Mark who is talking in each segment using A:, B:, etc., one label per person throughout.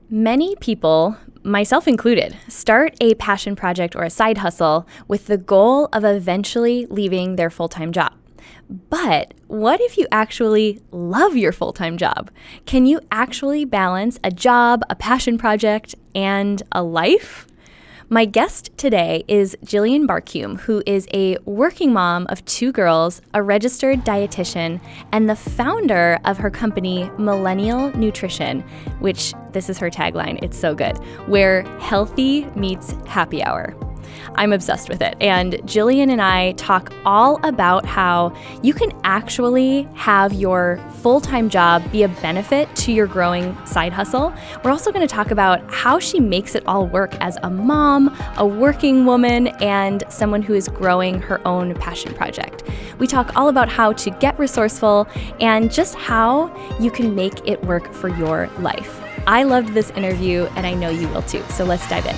A: Many people, myself included, start a passion project or a side hustle with the goal of eventually leaving their full-time job. But what if you actually love your full-time job? Can you actually balance a job, a passion project, and a life? My guest today is Gillean Barkyoumb, who is a working mom of 2 girls, a registered dietitian, and the founder of her company, Millenial Nutrition, which, this is her tagline, it's so good, where healthy meets happy hour. I'm obsessed with it. And Gillean and I talk all about how you can actually have your full-time job be a benefit to your growing side hustle. We're also going to talk about how she makes it all work as a mom, a working woman, and someone who is growing her own passion project. We talk all about how to get resourceful and just how you can make it work for your life. I loved this interview, and I know you will too. So let's dive in.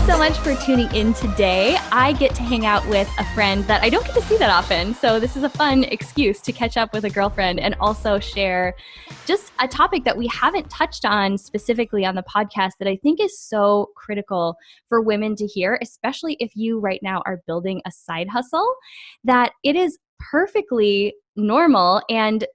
A: So much for tuning in today. I get to hang out with a friend that I don't get to see that often. So this is a fun excuse to catch up with a girlfriend and also share just a topic that we haven't touched on specifically on the podcast that I think is so critical for women to hear, especially if you right now are building a side hustle, that it is perfectly normal and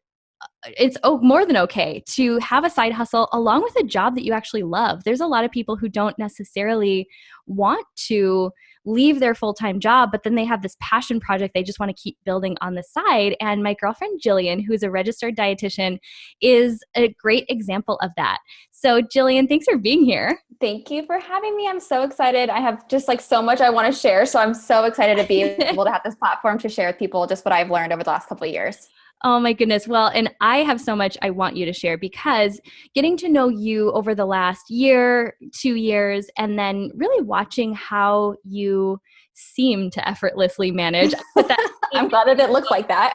A: it's more than okay to have a side hustle along with a job that you actually love. There's a lot of people who don't necessarily want to leave their full-time job, but then they have this passion project they just want to keep building on the side. And my girlfriend Gillean, who's a registered dietitian, is a great example of that. So Gillean, thanks for being here.
B: Thank you for having me. I'm so excited. I have just so much I want to share. So I'm so excited to be able to have this platform to share with people just what I've learned over the last couple of years.
A: Oh my goodness. Well, and I have so much I want you to share because getting to know you over the last year, 2 years, and then really watching how you seem to effortlessly manage.
B: I'm glad that it looks like that.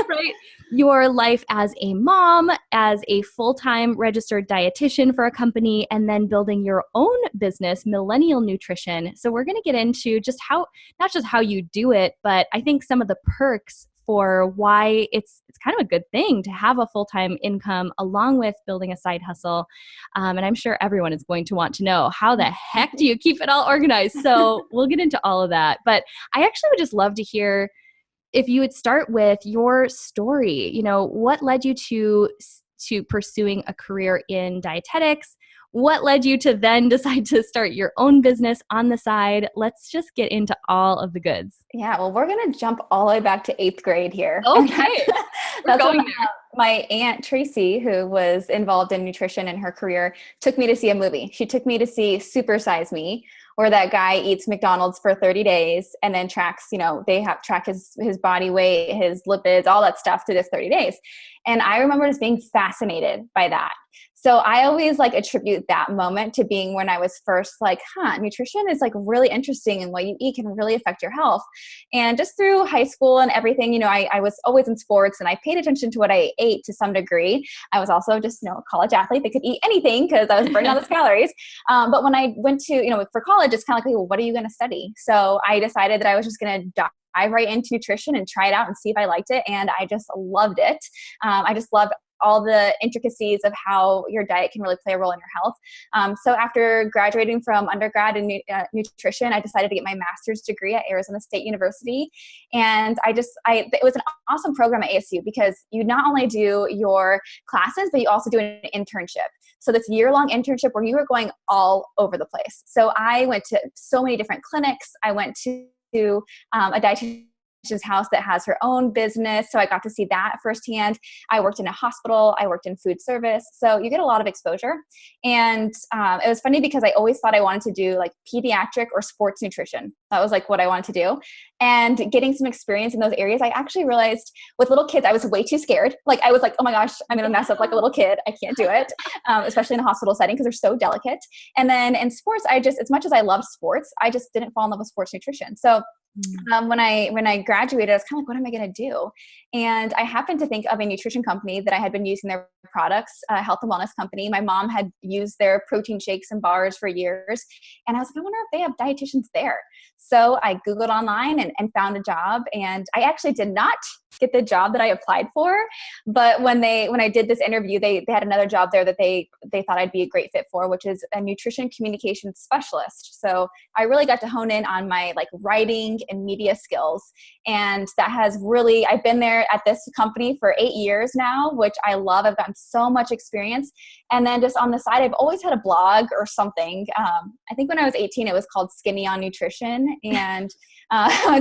A: Right? Your life as a mom, as a full-time registered dietitian for a company, and then building your own business, Millenial Nutrition. So we're going to get into just not just how you do it, but I think some of the perks for why it's kind of a good thing to have a full-time income along with building a side hustle. And I'm sure everyone is going to want to know, how the heck do you keep it all organized? So we'll get into all of that. But I actually would just love to hear if you would start with your story. You know, what led you to pursuing a career in dietetics? What led you to then decide to start your own business on the side? Let's just get into all of the goods.
B: Yeah, well, we're going to jump all the way back to 8th grade here.
A: Okay.
B: That's going there. My aunt Tracy, who was involved in nutrition in her career, took me to see a movie. She took me to see Super Size Me, where that guy eats McDonald's for 30 days and then tracks, they track his body weight, his lipids, all that stuff through this 30 days. And I remember just being fascinated by that. So I always attribute that moment to being when I was first nutrition is really interesting, and what you eat can really affect your health. And just through high school and everything, I was always in sports and I paid attention to what I ate to some degree. I was also just, a college athlete that could eat anything because I was burning all those calories. But when I went to, for college, it's kind of well, what are you going to study? So I decided that I was just going to dive right into nutrition and try it out and see if I liked it. And I just loved it. I just loved all the intricacies of how your diet can really play a role in your health. So after graduating from undergrad in nutrition, I decided to get my master's degree at Arizona State University. And it was an awesome program at ASU because you not only do your classes, but you also do an internship. So this year-long internship where you are going all over the place. So I went to so many different clinics. I went to a dietitian's house that has her own business. So I got to see that firsthand. I worked in a hospital. I worked in food service. So you get a lot of exposure. And it was funny because I always thought I wanted to do pediatric or sports nutrition. That was what I wanted to do. And getting some experience in those areas, I actually realized with little kids, I was way too scared. I was oh my gosh, I'm going to mess up like a little kid. I can't do it, especially in a hospital setting because they're so delicate. And then in sports, as much as I loved sports, I just didn't fall in love with sports nutrition. So
A: Mm.
B: When I graduated, I was kind of like, what am I going to do? And I happened to think of a nutrition company that I had been using their products, a health and wellness company. My mom had used their protein shakes and bars for years. And I was like, I wonder if they have dietitians there. So I Googled online and found a job. And I actually did not get the job that I applied for. But when I did this interview, they had another job there that they thought I'd be a great fit for, which is a nutrition communication specialist. So I really got to hone in on my like writing and media skills. And that has really, I've been there at this company for 8 years now, which I love. I've gotten so much experience. And then just on the side, I've always had a blog or something. I think when I was 18, it was called Skinny on Nutrition. And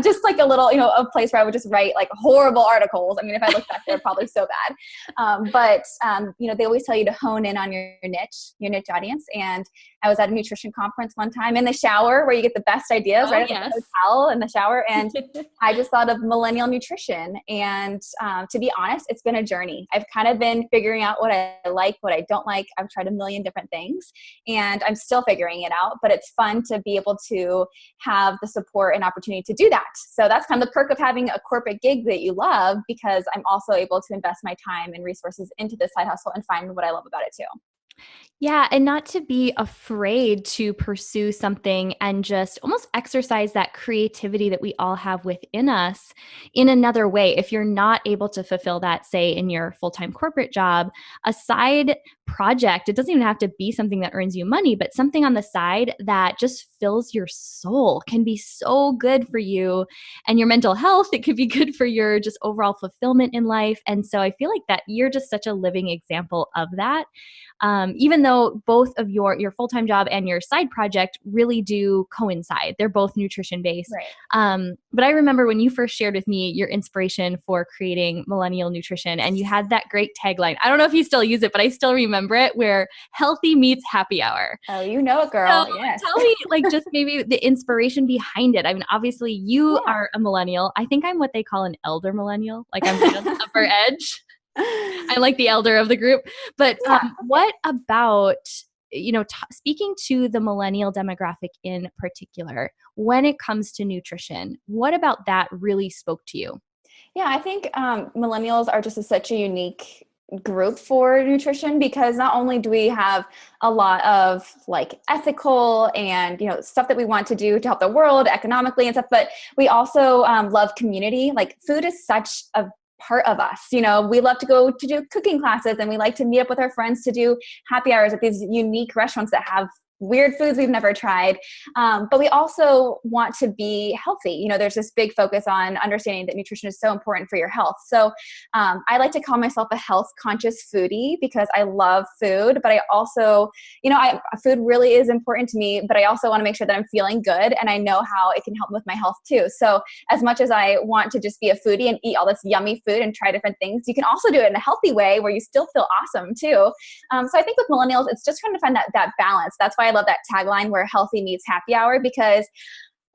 B: just like a little, a place where I would just write like horrible articles. I mean, if I look back, they're probably so bad. But they always tell you to hone in on your niche audience. And I was at a nutrition conference one time in the shower where you get the best ideas right at the hotel in the shower. And I just thought of Millenial Nutrition. And to be honest, it's been a journey. I've kind of been figuring out what I like, what I don't like. I've tried a million different things and I'm still figuring it out, but it's fun to be able to have the support and opportunity to do that. So that's kind of the perk of having a corporate gig that you love, because I'm also able to invest my time and resources into this side hustle and find what I love about it too.
A: Yeah, and not to be afraid to pursue something and just almost exercise that creativity that we all have within us in another way. If you're not able to fulfill that, say, in your full-time corporate job, a side project, it doesn't even have to be something that earns you money, but something on the side that just fills your soul can be so good for you and your mental health. It could be good for your just overall fulfillment in life. And so I feel like that you're just such a living example of that. Even though both of your full-time job and your side project really do coincide. They're both nutrition based.
B: Right.
A: But I remember when you first shared with me your inspiration for creating Millenial Nutrition, and you had that great tagline. I don't know if you still use it, but I still remember it, where healthy meets happy hour.
B: Oh, you know it, girl.
A: So
B: yes.
A: tell me, like, just maybe the inspiration behind it. I mean, obviously you are a millennial. I think I'm what they call an elder millennial. Like I'm right on the upper edge. I like the elder of the group. But what about, speaking to the millennial demographic in particular, when it comes to nutrition, what about that really spoke to you?
B: Yeah, I think millennials are just such a unique group for nutrition, because not only do we have a lot of like ethical and stuff that we want to do to help the world economically and stuff, but we also love community. Like food is such a part of us. We love to go to do cooking classes, and we like to meet up with our friends to do happy hours at these unique restaurants that have weird foods we've never tried. But we also want to be healthy. There's this big focus on understanding that nutrition is so important for your health. So I like to call myself a health conscious foodie, because I love food, but I also, food really is important to me, but I also want to make sure that I'm feeling good and I know how it can help with my health too. So as much as I want to just be a foodie and eat all this yummy food and try different things, you can also do it in a healthy way where you still feel awesome too. So I think with millennials, it's just trying to find that balance. That's why I love that tagline, where healthy meets happy hour, because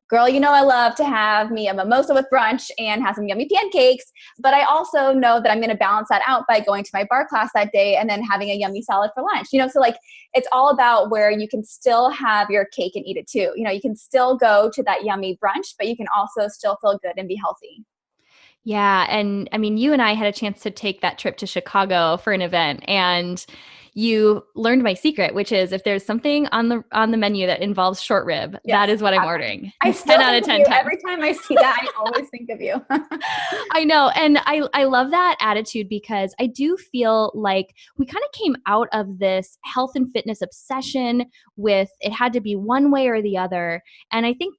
B: girl, I love to have me a mimosa with brunch and have some yummy pancakes, but I also know that I'm going to balance that out by going to my bar class that day and then having a yummy salad for lunch. So like it's all about where you can still have your cake and eat it too. You can still go to that yummy brunch, but you can also still feel good and be healthy.
A: Yeah. And I mean, you and I had a chance to take that trip to Chicago for an event, and you learned my secret, which is if there's something on the menu that involves short rib, that is what I'm ordering.
B: I still
A: 10 out of 10
B: you.
A: times.
B: Every time I see that, I always think of you.
A: I know. And I love that attitude, because I do feel like we kind of came out of this health and fitness obsession with it had to be one way or the other. And I think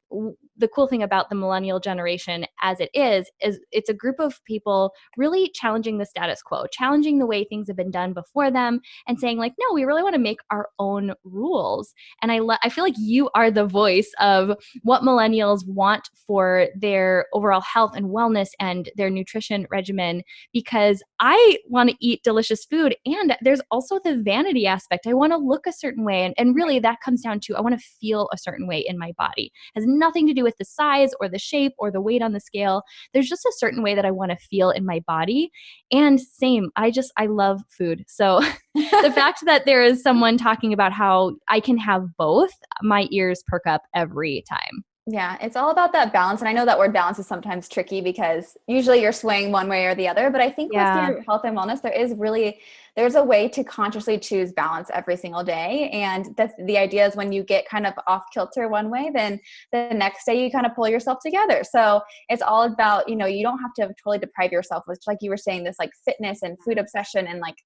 A: the cool thing about the millennial generation as it is it's a group of people really challenging the status quo, challenging the way things have been done before them, and saying like, no, we really want to make our own rules. And I feel like you are the voice of what millennials want for their overall health and wellness and their nutrition regimen, because I want to eat delicious food. And there's also the vanity aspect. I want to look a certain way. And really that comes down to, I want to feel a certain way in my body. It has nothing to do with the size or the shape or the weight on the scale. There's just a certain way that I want to feel in my body. And same, I love food. So the fact that there is someone talking about how I can have both, my ears perk up every time.
B: Yeah, it's all about that balance. And I know that word balance is sometimes tricky because usually you're swaying one way or the other. But I think with
A: Yeah.
B: your health and wellness, there's a way to consciously choose balance every single day. And the idea is when you get kind of off kilter one way, then the next day you kind of pull yourself together. So it's all about, you don't have to totally deprive yourself, which, like you were saying, this like fitness and food obsession and like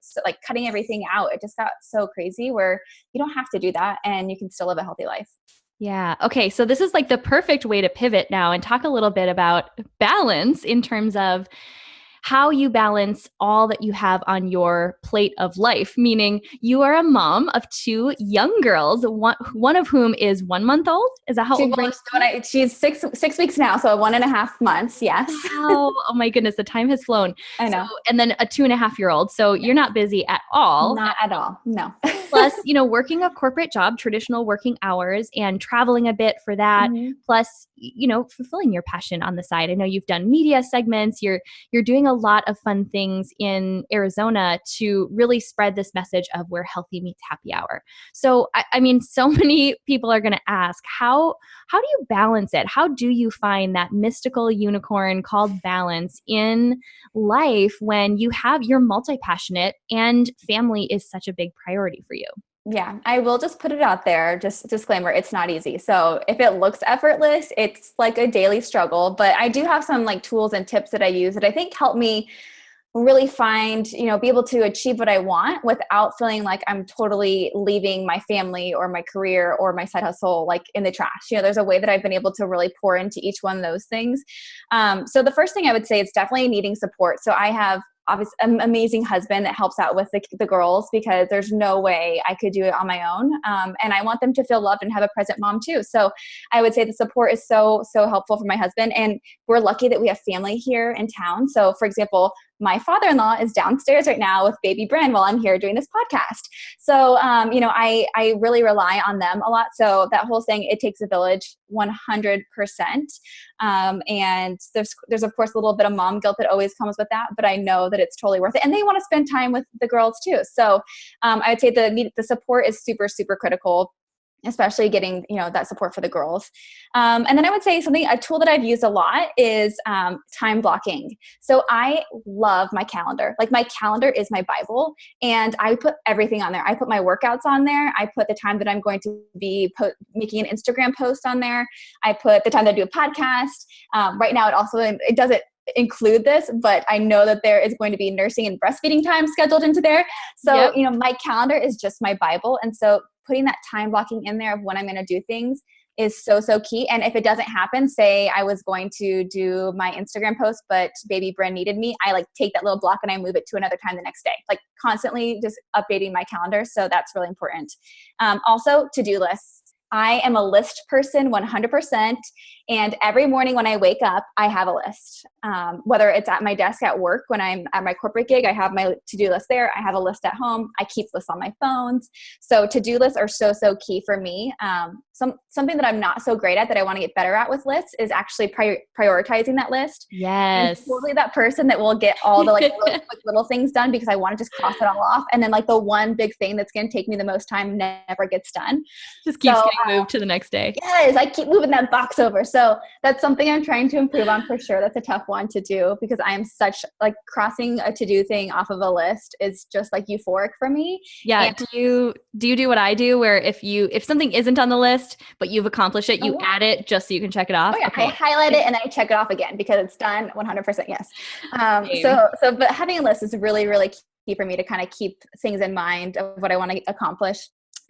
B: cutting everything out. It just got so crazy where you don't have to do that and you can still live a healthy life.
A: Yeah. Okay. So this is like the perfect way to pivot now and talk a little bit about balance in terms of how you balance all that you have on your plate of life, meaning you are a mom of two young girls, one of whom is 1 month old. Is that how old?
B: She's 6 weeks now, so 1.5 months. Yes.
A: Wow. Oh my goodness, the time has flown.
B: I know.
A: And then a 2.5-year-old. So you're not busy at all.
B: Not at all. No.
A: Plus, working a corporate job, traditional working hours, and traveling a bit for that.
B: Mm-hmm.
A: Plus, fulfilling your passion on the side. I know you've done media segments. You're doing a lot of fun things in Arizona to really spread this message of where healthy meets happy hour. So, I mean, so many people are going to ask, how do you balance it? How do you find that mystical unicorn called balance in life when you're multi-passionate and family is such a big priority for you?
B: Yeah, I will just put it out there, just disclaimer, it's not easy. So if it looks effortless, it's like a daily struggle, but I do have some like tools and tips that I use that I think help me really find, be able to achieve what I want without feeling like I'm totally leaving my family or my career or my side hustle like in the trash. There's a way that I've been able to really pour into each one of those things. So the first thing I would say is definitely needing support. So I have obviously an amazing husband that helps out with the girls because there's no way I could do it on my own. And I want them to feel loved and have a present mom too. So I would say the support is so helpful for my husband. And we're lucky that we have family here in town. So for example, my father-in-law is downstairs right now with baby Bren while I'm here doing this podcast. So, I really rely on them a lot. So that whole saying, it takes a village, 100%. And there's of course a little bit of mom guilt that always comes with that, but I know that it's totally worth it. And they want to spend time with the girls too. So I would say the support is super, super critical, especially getting, that support for the girls. And then I would say a tool that I've used a lot is time blocking. So I love my calendar. Like my calendar is my Bible and I put everything on there. I put my workouts on there. I put the time that I'm going to be making an Instagram post on there. I put the time that I do a podcast. Right now it doesn't include this, but I know that there is going to be nursing and breastfeeding time scheduled into there. So,
A: Yep.
B: My calendar is just my Bible. And so putting that time blocking in there of when I'm going to do things is so key. And if it doesn't happen, say I was going to do my Instagram post, but baby Bren needed me, I like take that little block and I move it to another time the next day, like constantly just updating my calendar. So that's really important. Also to-do lists. I am a list person 100%. And every morning when I wake up, I have a list. Whether it's at my desk at work, when I'm at my corporate gig, I have my to-do list there. I have a list at home. I keep lists on my phones. So to-do lists are so key for me. Something that I'm not so great at that I want to get better at with lists is actually prioritizing that list.
A: Yes.
B: I'm totally that person that will get all the like little things done because I want to just cross it all off. And then like the one big thing that's going to take me the most time never gets done.
A: Just keeps getting moved to the next day.
B: Yes, I keep moving that box over. So that's something I'm trying to improve on for sure. That's a tough one to do because I am such like crossing a to-do thing off of a list is just like euphoric for me.
A: Yeah.
B: And
A: do you do what I do where if something isn't on the list, but you've accomplished it, you add it just so you can check it off?
B: Oh, yeah. Okay. I highlight it and then I check it off again because it's done 100%. Yes. But having a list is really, really key for me to kind of keep things in mind of what I want to accomplish.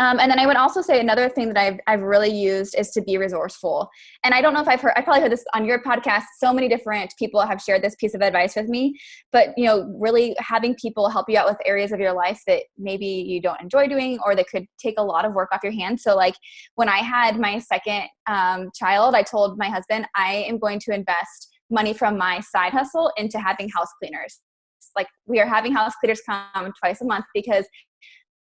B: And then I would also say another thing that I've really used is to be resourceful. And I don't know if I probably heard this on your podcast. So many different people have shared this piece of advice with me, but really having people help you out with areas of your life that maybe you don't enjoy doing, or that could take a lot of work off your hands. So like when I had my second child, I told my husband, I am going to invest money from my side hustle into having house cleaners. Like we are having house cleaners come twice a month because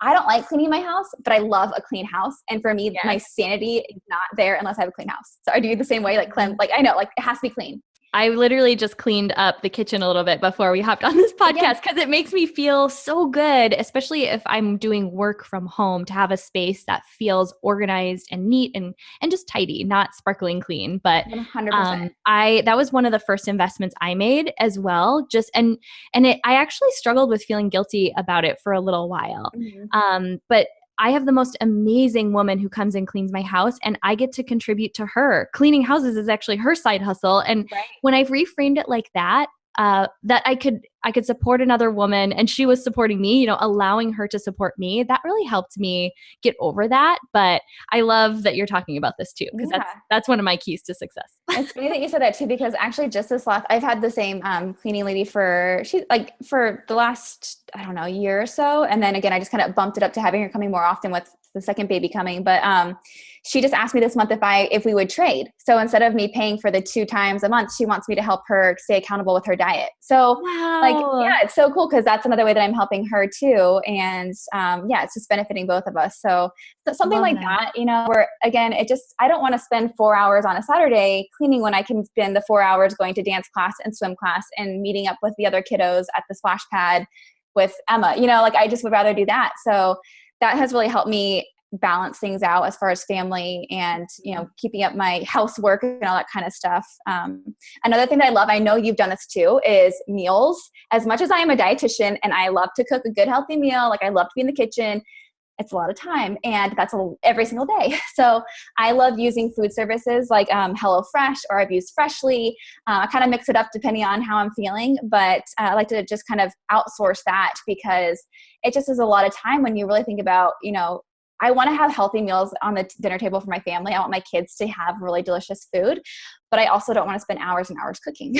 B: I don't like cleaning my house, but I love a clean house. And for me, my sanity is not there unless I have a clean house. So I do the same way, like I know, like it has to be clean.
A: I literally just cleaned up the kitchen a little bit before we hopped on this
B: Yeah.
A: podcast because it makes me feel so good, especially if I'm doing work from home, to have a space that feels organized and neat and just tidy, not sparkling clean. But
B: 100%.
A: I that was one of the first investments I made as well. I actually struggled with feeling guilty about it for a little while.
B: Mhm.
A: But I have the most amazing woman who comes and cleans my house, and I get to contribute to her. Cleaning houses is actually her side hustle. And
B: Right.
A: when I've reframed it like that, that I could support another woman and she was supporting me, allowing her to support me, that really helped me get over that. But I love that you're talking about this too, because
B: Yeah.
A: that's one of my keys to success.
B: It's funny that you said that too, because actually just this last, I've had the same cleaning lady for the last, I don't know, year or so. And then again, I just kind of bumped it up to having her coming more often with the second baby coming. But she just asked me this month if we would trade. So instead of me paying for the 2 times a month, she wants me to help her stay accountable with her diet. So
A: Wow.
B: yeah, it's so cool because that's another way that I'm helping her too. And yeah, it's just benefiting both of us. So something
A: Love
B: like
A: that.
B: that, where again, I don't want to spend 4 hours on a Saturday cleaning when I can spend the 4 hours going to dance class and swim class and meeting up with the other kiddos at the splash pad with Emma. I just would rather do that. So that has really helped me balance things out as far as family and keeping up my housework and all that kind of stuff. Another thing that I love, I know you've done this too, is meals. As much as I am a dietitian and I love to cook a good healthy meal, like I love to be in the kitchen, it's a lot of time, and that's every single day. So I love using food services like HelloFresh, or I've used Freshly. I kind of mix it up depending on how I'm feeling, but I like to just kind of outsource that because it just is a lot of time when you really think about, I want to have healthy meals on the dinner table for my family. I want my kids to have really delicious food, but I also don't want to spend hours and hours cooking.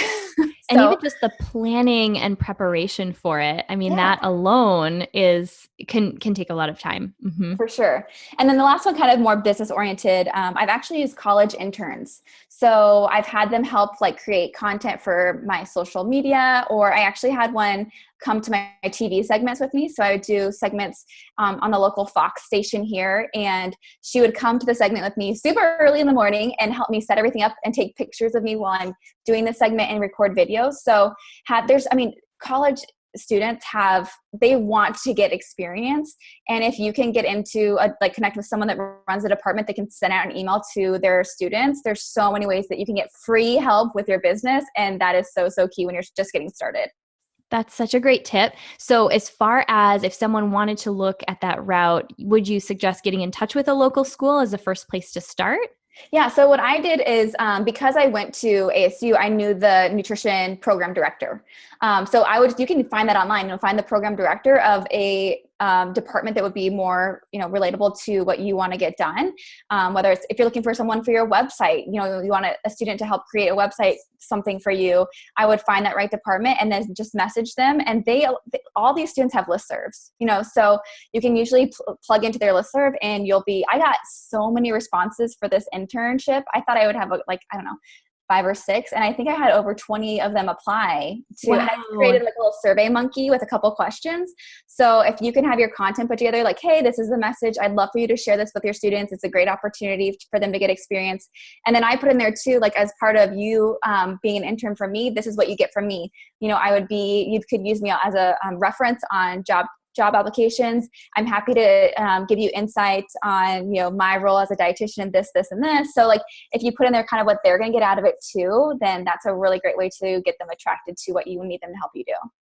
A: And
B: So
A: even just the planning and preparation for it, I mean,
B: yeah.
A: that alone can take a lot of time. Mm-hmm.
B: For sure. And then the last one, kind of more business oriented. I've actually used college interns. So I've had them help create content for my social media, or I actually had one come to my TV segments with me. So I would do segments on the local Fox station here, and she would come to the segment with me super early in the morning and help me set everything up and take pictures of me while I'm doing the segment and record videos. So college students they want to get experience, and if you can get into connect with someone that runs a department that can send out an email to their students, there's so many ways that you can get free help with your business, and that is so key when you're just getting started.
A: That's such a great tip. So, as far as if someone wanted to look at that route, would you suggest getting in touch with a local school as the first place to start?
B: Yeah. So what I did is because I went to ASU, I knew the nutrition program director. So you can find that online. You'll find the program director of a department that would be more, relatable to what you want to get done. Whether it's if you're looking for someone for your website, you want a student to help create a website, something for you, I would find that right department and then just message them. And all these students have listservs, so you can usually plug into their listserv and I got so many responses for this internship. I thought I would have I don't know, 5 or 6, and I think I had over 20 of them apply to.
A: Wow.
B: And I created a little survey monkey with a couple questions. So if you can have your content put together, hey, this is the message, I'd love for you to share this with your students. It's a great opportunity for them to get experience. And then I put in there too, as part of you being an intern for me, this is what you get from me. You could use me as a reference on job applications. I'm happy to give you insights on, my role as a dietitian, this, and this. So if you put in there kind of what they're going to get out of it too, then that's a really great way to get them attracted to what you need them to help you do.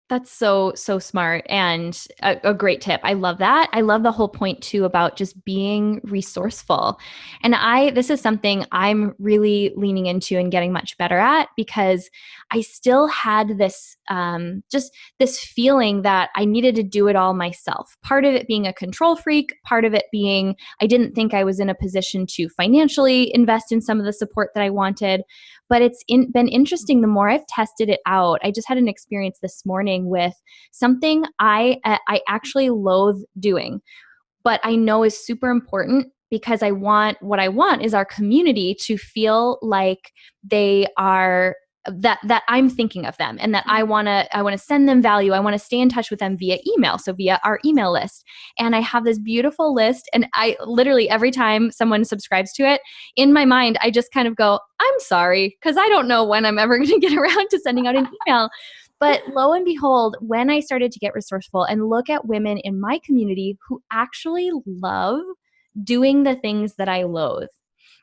A: That's so smart and a great tip. I love that. I love the whole point too about just being resourceful. And this is something I'm really leaning into and getting much better at, because I still had this just this feeling that I needed to do it all myself. Part of it being a control freak, part of it being I didn't think I was in a position to financially invest in some of the support that I wanted. But it's been interesting the more I've tested it out. I just had an experience this morning with something I actually loathe doing, but I know is super important because what I want is our community to feel like they are that I'm thinking of them and that I want to send them value. I want to stay in touch with them via email. So via our email list. And I have this beautiful list, and I literally, every time someone subscribes to it, in my mind, I just kind of go, I'm sorry, because I don't know when I'm ever going to get around to sending out an email. But lo and behold, when I started to get resourceful and look at women in my community who actually love doing the things that I loathe,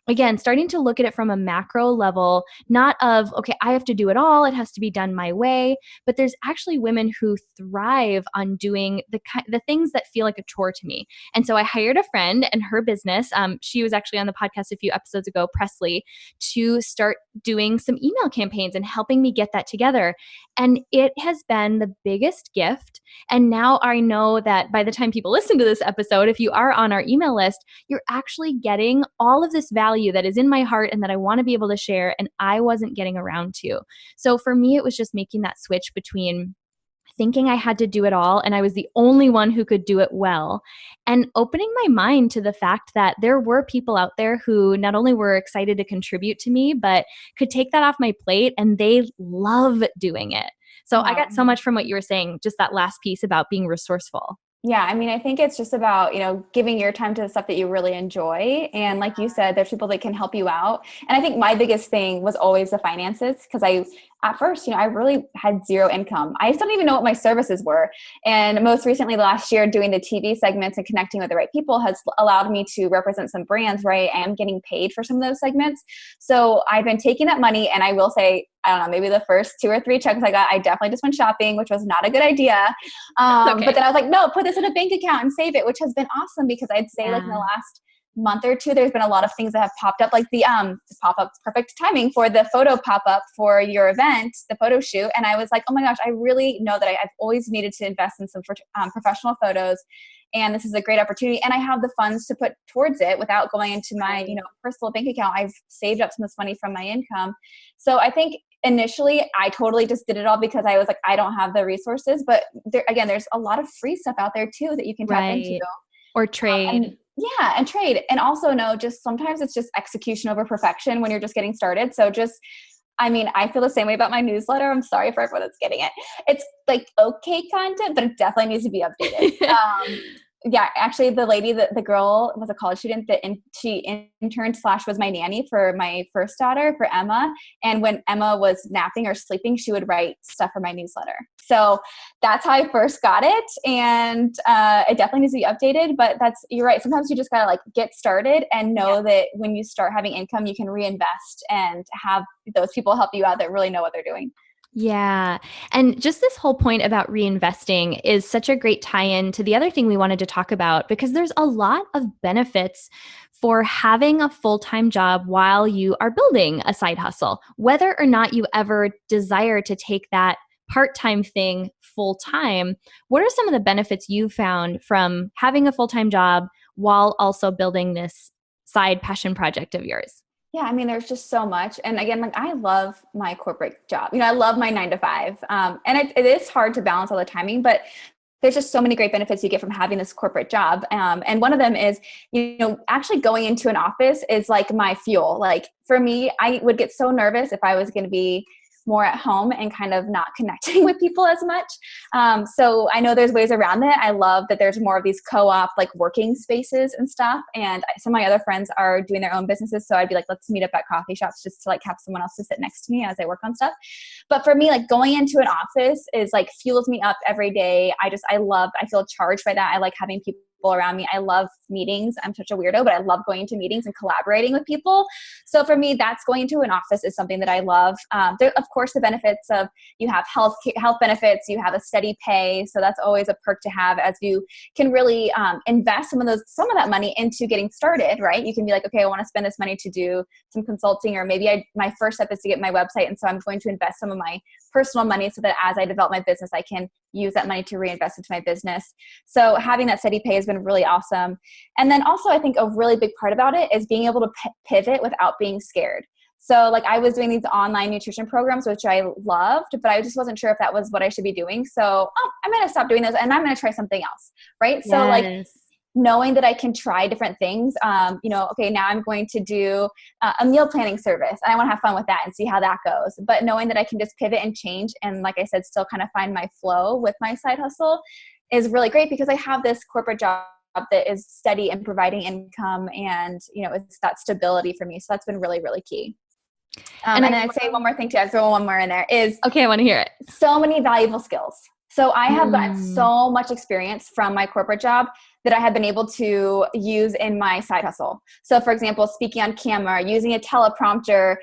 A: again, starting to look at it from a macro level, not of, okay, I have to do it all, it has to be done my way, but there's actually women who thrive on doing the things that feel like a chore to me. And so I hired a friend and her business, she was actually on the podcast a few episodes ago, Presley, to start doing some email campaigns and helping me get that together. And it has been the biggest gift. And now I know that by the time people listen to this episode, if you are on our email list, you're actually getting all of this value that is in my heart and that I want to be able to share, and I wasn't getting around to. So for me, it was just making that switch between thinking I had to do it all and I was the only one who could do it well, and opening my mind to the fact that there were people out there who not only were excited to contribute to me, but could take that off my plate, and they love doing it. So I got so much from what you were saying, just that last piece about being resourceful.
B: Yeah, I mean, I think it's just about, giving your time to the stuff that you really enjoy. And like you said, there's people that can help you out. And I think my biggest thing was always the finances, because at first, I really had zero income. I still didn't even know what my services were. And most recently last year, doing the TV segments and connecting with the right people has allowed me to represent some brands where I am getting paid for some of those segments. So I've been taking that money, and I will say, I don't know, maybe the first 2 or 3 checks I got, I definitely just went shopping, which was not a good idea. Okay. But then I was like, no, put this in a bank account and save it, which has been awesome, because I'd say like in the last month or two, there's been a lot of things that have popped up, like the pop-up, perfect timing for the photo pop-up for your event, the photo shoot. And I was like, oh my gosh, I really know that I've always needed to invest in some professional photos. And this is a great opportunity. And I have the funds to put towards it without going into my, personal bank account. I've saved up some of this money from my income. So I think initially I totally just did it all because I was like, I don't have the resources. But there's a lot of free stuff out there too that you can tap into.
A: Or trade.
B: And trade. And also just sometimes it's just execution over perfection when you're just getting started. So I feel the same way about my newsletter. I'm sorry for everyone that's getting it. It's like okay content, but it definitely needs to be updated. Actually the lady, the girl was a college student that she interned / was my nanny for my first daughter, for Emma. And when Emma was napping or sleeping, she would write stuff for my newsletter. So that's how I first got it. And it definitely needs to be updated, but you're right. Sometimes you just gotta like get started and know that when you start having income, you can reinvest and have those people help you out that really know what they're doing.
A: Yeah. And just this whole point about reinvesting is such a great tie-in to the other thing we wanted to talk about, because there's a lot of benefits for having a full-time job while you are building a side hustle, whether or not you ever desire to take that part-time thing full-time. What are some of the benefits you found from having a full-time job while also building this side passion project of yours?
B: Yeah, there's just so much. And again, I love my corporate job. I love my 9 to 5. And it is hard to balance all the timing, but there's just so many great benefits you get from having this corporate job. And one of them is, actually going into an office is like my fuel. Like for me, I would get so nervous if I was going to be more at home and kind of not connecting with people as much. So I know there's ways around it. I love that there's more of these co-op like working spaces and stuff. And some of my other friends are doing their own businesses. So I'd be like, let's meet up at coffee shops just to like have someone else to sit next to me as I work on stuff. But for me, like going into an office is like fuels me up every day. I feel charged by that. I like having people around me. I love meetings. I'm such a weirdo, but I love going to meetings and collaborating with people. So for me, that's going to an office is something that I love. There, of course, the benefits of you have health benefits, you have a steady pay. So that's always a perk to have, as you can really invest some of that money into getting started, right? You can be like, okay, I want to spend this money to do some consulting, or maybe my first step is to get my website. And so I'm going to invest some of my personal money so that as I develop my business, I can use that money to reinvest into my business. So having that steady pay has been really awesome. And then also I think a really big part about it is being able to pivot without being scared. So like I was doing these online nutrition programs, which I loved, but I just wasn't sure if that was what I should be doing. So I'm going to stop doing this and I'm going to try something else. Right. Yes. So like knowing that I can try different things. Okay, now I'm going to do a meal planning service. I want to have fun with that and see how that goes. But knowing that I can just pivot and change, and like I said, still kind of find my flow with my side hustle is really great, because I have this corporate job that is steady and providing income, and it's that stability for me. So that's been really, really key. And then I'd say one more thing too. I'd throw one more in there is,
A: okay, I want to hear it.
B: So many valuable skills. So I have gotten so much experience from my corporate job that I have been able to use in my side hustle. So for example, speaking on camera, using a teleprompter,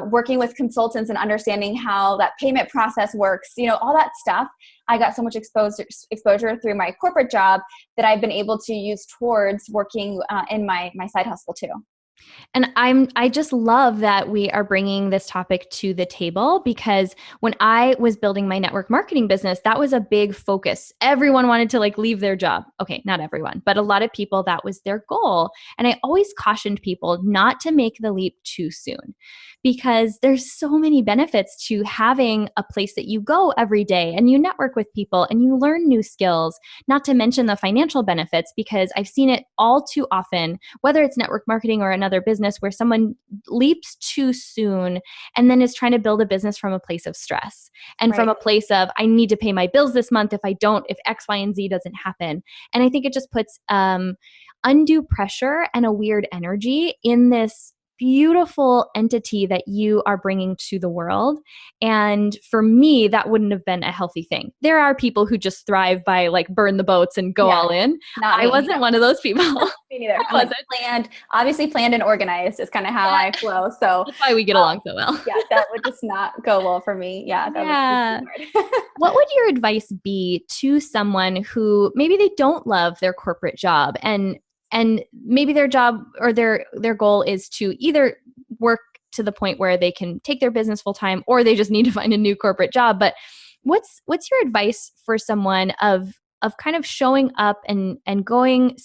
B: working with consultants and understanding how that payment process works, all that stuff. I got so much exposure through my corporate job that I've been able to use towards working in my side hustle too.
A: And I just love that we are bringing this topic to the table, because when I was building my network marketing business, that was a big focus. Everyone wanted to leave their job. Okay, not everyone, but a lot of people, that was their goal. And I always cautioned people not to make the leap too soon, because there's so many benefits to having a place that you go every day and you network with people and you learn new skills, not to mention the financial benefits, because I've seen it all too often, whether it's network marketing or another business, where someone leaps too soon and then is trying to build a business from a place of stress and from a place of, I need to pay my bills this month. If I don't, if X, Y, and Z doesn't happen. And I think it just puts undue pressure and a weird energy in this beautiful entity that you are bringing to the world. And for me, that wouldn't have been a healthy thing. There are people who just thrive by burn the boats and go all in. I wasn't one of those people.
B: Me neither. Obviously planned and organized is kind of how I flow. So
A: that's why we get along so well.
B: That would just not go well for me. That would be hard.
A: What would your advice be to someone who maybe they don't love their corporate job, and maybe their job or their goal is to either work to the point where they can take their business full time, or they just need to find a new corporate job? But what's your advice for someone of kind of showing up and going,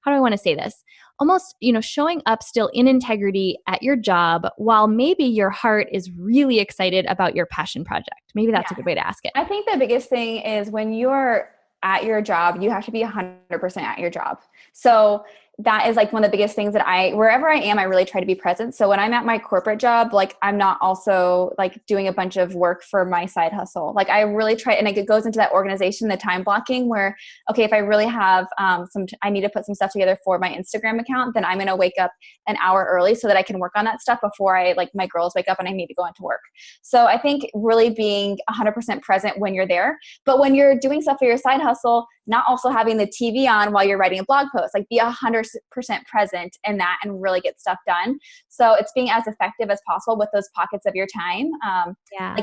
A: how do I want to say this? Almost, showing up still in integrity at your job while maybe your heart is really excited about your passion project. Maybe that's a good way to ask it.
B: I think the biggest thing is when you're at your job, you have to be 100% at your job. So that is one of the biggest things that wherever I am, I really try to be present. So when I'm at my corporate job, I'm not also doing a bunch of work for my side hustle. I really try, and it goes into that organization, the time blocking, where, okay, if I really have I need to put some stuff together for my Instagram account, then I'm going to wake up an hour early so that I can work on that stuff before my girls wake up and I need to go into work. So I think really being 100% present when you're there, but when you're doing stuff for your side hustle, not also having the TV on while you're writing a blog post, be 100% present in that and really get stuff done. So it's being as effective as possible with those pockets of your time.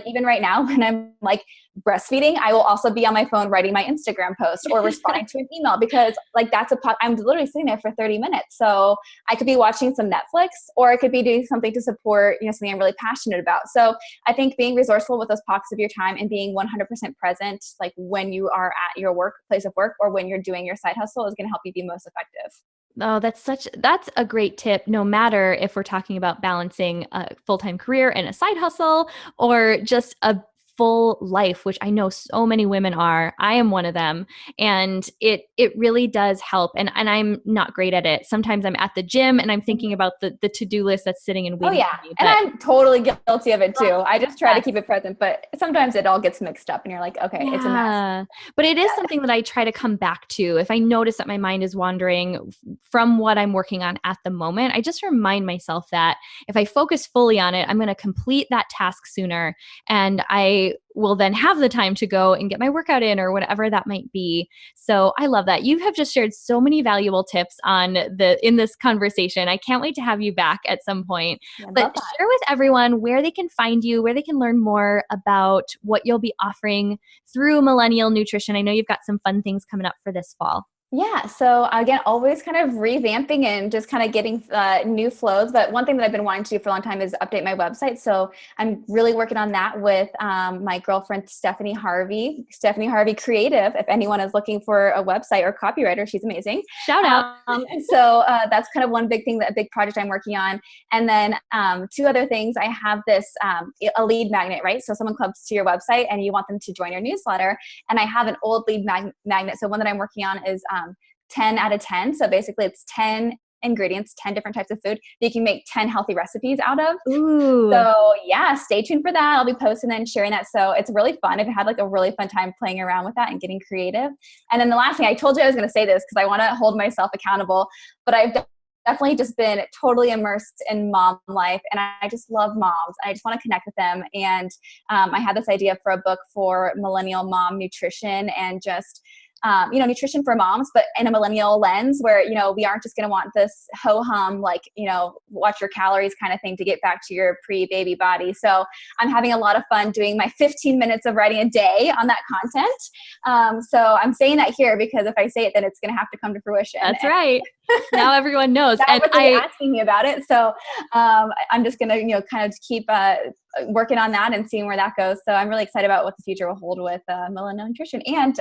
B: Even right now when I'm breastfeeding, I will also be on my phone writing my Instagram post or responding to an email, because I'm literally sitting there for 30 minutes. So I could be watching some Netflix, or I could be doing something to support, something I'm really passionate about. So I think being resourceful with those pockets of your time and being 100% present, when you are at your place of work or when you're doing your side hustle, is going to help you be most effective.
A: Oh, that's a great tip, no matter if we're talking about balancing a full-time career and a side hustle, or just a full life, which I know so many women are. I am one of them. And it really does help. And I'm not great at it. Sometimes I'm at the gym and I'm thinking about the to-do list that's sitting and waiting for me.
B: And I'm totally guilty of it too. I just try to keep it present, but sometimes it all gets mixed up and you're like, okay, it's a mess.
A: But it is something that I try to come back to. If I notice that my mind is wandering from what I'm working on at the moment, I just remind myself that if I focus fully on it, I'm going to complete that task sooner. And I will then have the time to go and get my workout in or whatever that might be. So I love that. You have just shared so many valuable tips in this conversation. I can't wait to have you back at some point. But share with everyone where they can find you, where they can learn more about what you'll be offering through Millenial Nutrition. I know you've got some fun things coming up for this fall.
B: Yeah. So again, always kind of revamping and just kind of getting new flows. But one thing that I've been wanting to do for a long time is update my website. So I'm really working on that with my girlfriend, Stephanie Harvey Creative. If anyone is looking for a website or copywriter, she's amazing.
A: Shout out.
B: So that's kind of one big thing, a big project I'm working on. And then two other things. I have this, a lead magnet, right? So someone comes to your website and you want them to join your newsletter. And I have an old lead magnet. So one that I'm working on is 10 out of 10. So basically it's 10 ingredients, 10 different types of food that you can make 10 healthy recipes out of.
A: Ooh.
B: So yeah, stay tuned for that. I'll be posting and sharing that. So it's really fun. I've had like a really fun time playing around with that and getting creative. And then the last thing, I told you I was going to say this because I want to hold myself accountable, but I've definitely just been totally immersed in mom life. And I just love moms. I just want to connect with them. And I had this idea for a book for millennial mom nutrition and just nutrition for moms, but in a millennial lens where, we aren't just going to want this ho-hum, like, watch your calories kind of thing to get back to your pre-baby body. So I'm having a lot of fun doing my 15 minutes of writing a day on that content. So I'm saying that here because if I say it, then it's going to have to come to fruition.
A: That's right. Now everyone knows.
B: And asking me about it. So I'm just going to, kind of keep working on that and seeing where that goes. So I'm really excited about what the future will hold with Millenial Nutrition. And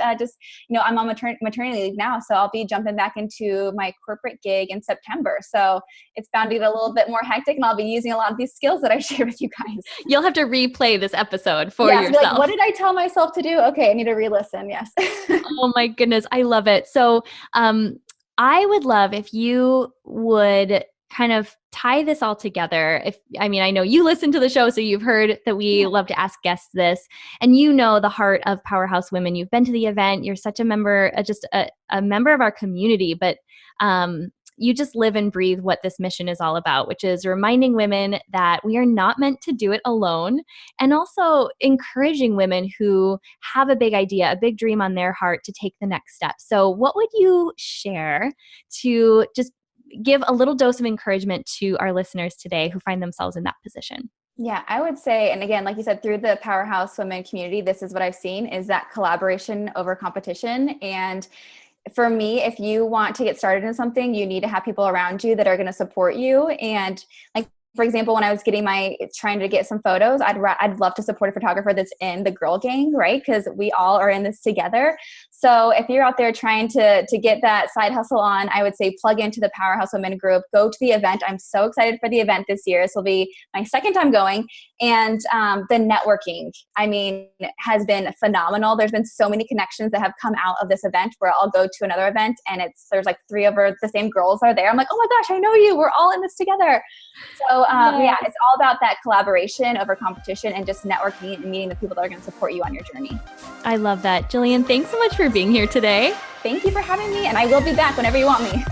B: I'm on maternity leave now. So I'll be jumping back into my corporate gig in September. So it's bound to get a little bit more hectic and I'll be using a lot of these skills that I share with you guys.
A: You'll have to replay this episode for yourself.
B: Like, what did I tell myself to do? Okay, I need to re-listen. Yes.
A: Oh my goodness. I love it. So I would love if you would kind of tie this all together. I know you listen to the show, so you've heard that we love to ask guests this, and the heart of Powerhouse Women. You've been to the event. You're such a member, just a member of our community, but you just live and breathe what this mission is all about, which is reminding women that we are not meant to do it alone, and also encouraging women who have a big idea, a big dream on their heart to take the next step. So what would you share to just give a little dose of encouragement to our listeners today who find themselves in that position?
B: Yeah, I would say, and again, like you said, through the Powerhouse Women community, this is what I've seen is that collaboration over competition. And for me, if you want to get started in something, you need to have people around you that are going to support you. And like, for example, when I was trying to get some photos, I'd love to support a photographer that's in the girl gang, right? Because we all are in this together. So if you're out there trying to get that side hustle on, I would say plug into the Powerhouse Women group, go to the event. I'm so excited for the event this year. This will be my second time going. And the networking, has been phenomenal. There's been so many connections that have come out of this event where I'll go to another event and there's like 3 of the same girls are there. I'm like, oh my gosh, I know you. We're all in this together. So it's all about that collaboration over competition and just networking and meeting the people that are going to support you on your journey.
A: I love that. Gillean, thanks so much for being here today.
B: Thank you for having me, and I will be back whenever you want me.